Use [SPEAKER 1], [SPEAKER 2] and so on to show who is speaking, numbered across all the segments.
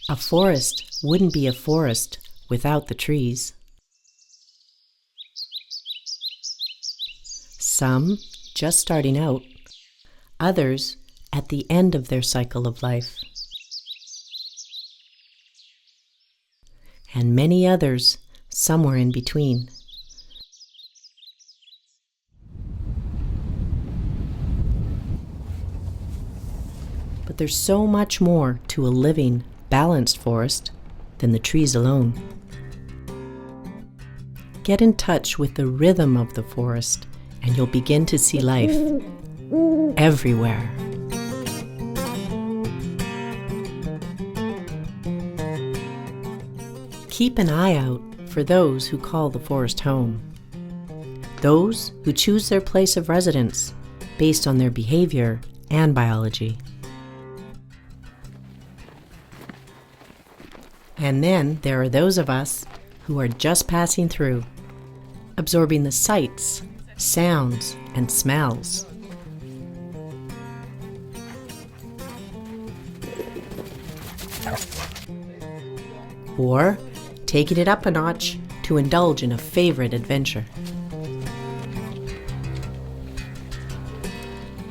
[SPEAKER 1] A forest wouldn't be a forest without the trees. Some just starting out, others at the end of their cycle of life, and many others somewhere in between. But there's so much more to a living, balanced forest than the trees alone. Get in touch with the rhythm of the forest, and you'll begin to see life everywhere. Keep an eye out for those who call the forest home. Those who choose their place of residence based on their behavior and biology. And then there are those of us who are just passing through, absorbing the sights, sounds, and smells. Or taking it up a notch to indulge in a favorite adventure.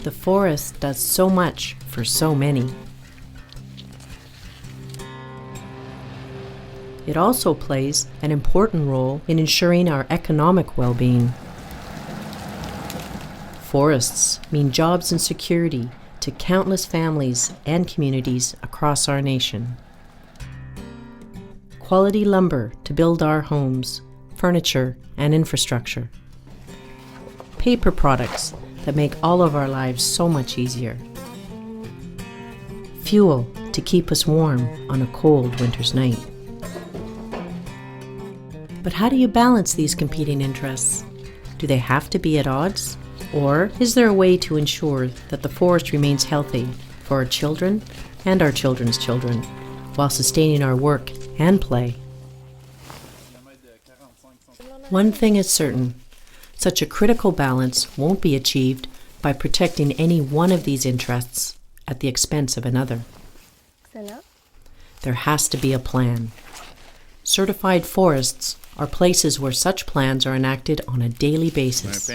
[SPEAKER 1] The forest does so much for so many. It also plays an important role in ensuring our economic well-being. Forests mean jobs and security to countless families and communities across our nation. Quality lumber to build our homes, furniture, and infrastructure. Paper products that make all of our lives so much easier. Fuel to keep us warm on a cold winter's night. But how do you balance these competing interests? Do they have to be at odds? Or is there a way to ensure that the forest remains healthy for our children and our children's children, while sustaining our work and play? One thing is certain, such a critical balance won't be achieved by protecting any one of these interests at the expense of another. There has to be a plan. Certified forests are places where such plans are enacted on a daily basis.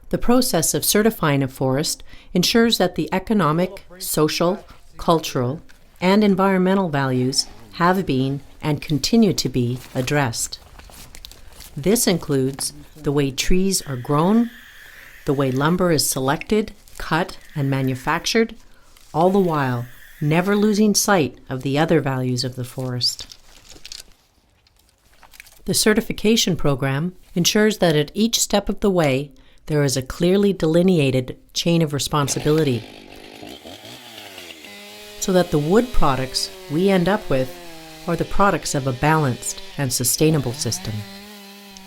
[SPEAKER 1] The process of certifying a forest ensures that the economic, social, cultural, and environmental values have been and continue to be addressed. This includes the way trees are grown, the way lumber is selected, cut, and manufactured, all the while never losing sight of the other values of the forest. The certification program ensures that at each step of the way, there is a clearly delineated chain of responsibility, so that the wood products we end up with are the products of a balanced and sustainable system.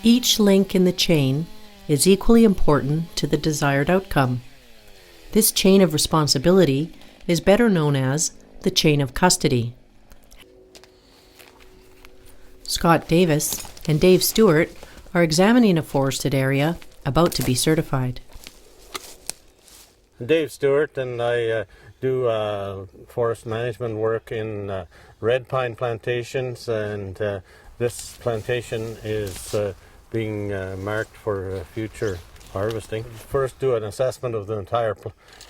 [SPEAKER 1] Each link in the chain is equally important to the desired outcome. This chain of responsibility is better known as the chain of custody. Scott Davis and Dave Stewart are examining a forested area about to be certified.
[SPEAKER 2] Dave Stewart, and I do forest management work in red pine plantations, and this plantation is being marked for future harvesting. First do an assessment of the entire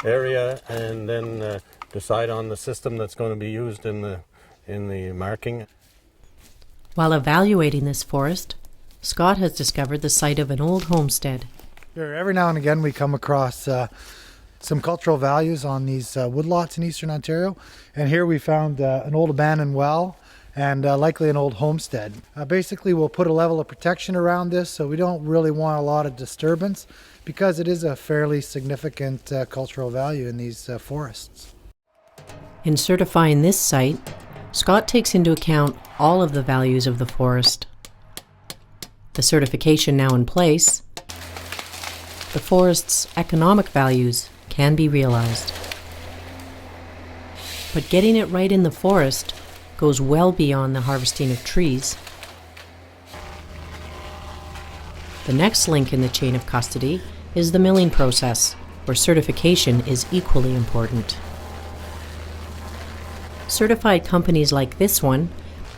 [SPEAKER 2] area, and then decide on the system that's going to be used in the marking.
[SPEAKER 1] While evaluating this forest, Scott has discovered the site of an old homestead.
[SPEAKER 3] Every now and again we come across some cultural values on these woodlots in eastern Ontario, and here we found an old abandoned well and likely an old homestead. Basically we'll put a level of protection around this, so we don't really want a lot of disturbance because it is a fairly significant cultural value in these forests.
[SPEAKER 1] In certifying this site, Scott takes into account all of the values of the forest. The certification now in place, the forest's economic values can be realized. But getting it right in the forest goes well beyond the harvesting of trees. The next link in the chain of custody is the milling process, where certification is equally important. Certified companies like this one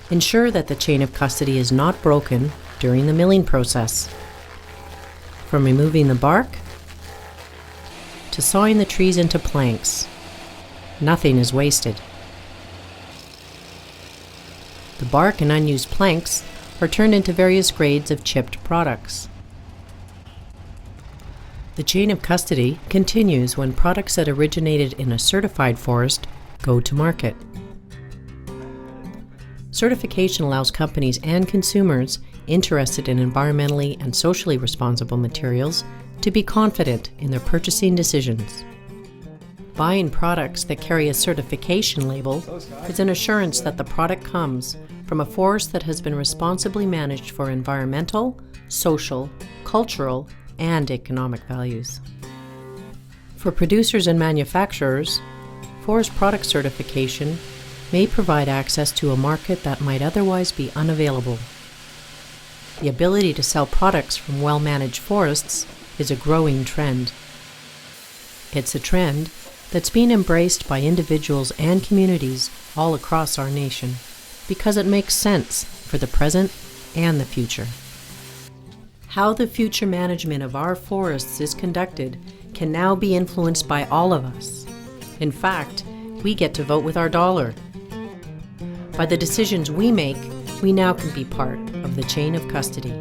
[SPEAKER 1] ensure that the chain of custody is not broken during the milling process. From removing the bark to sawing the trees into planks, nothing is wasted. The bark and unused planks are turned into various grades of chipped products. The chain of custody continues when products that originated in a certified forest go to market. Certification allows companies and consumers interested in environmentally and socially responsible materials to be confident in their purchasing decisions. Buying products that carry a certification label is an assurance that the product comes from a forest that has been responsibly managed for environmental, social, cultural, and economic values. For producers and manufacturers, forest product certification may provide access to a market that might otherwise be unavailable. The ability to sell products from well-managed forests is a growing trend. It's a trend that's being embraced by individuals and communities all across our nation because it makes sense for the present and the future. How the future management of our forests is conducted can now be influenced by all of us. In fact, we get to vote with our dollar. By the decisions we make, we now can be part of the chain of custody.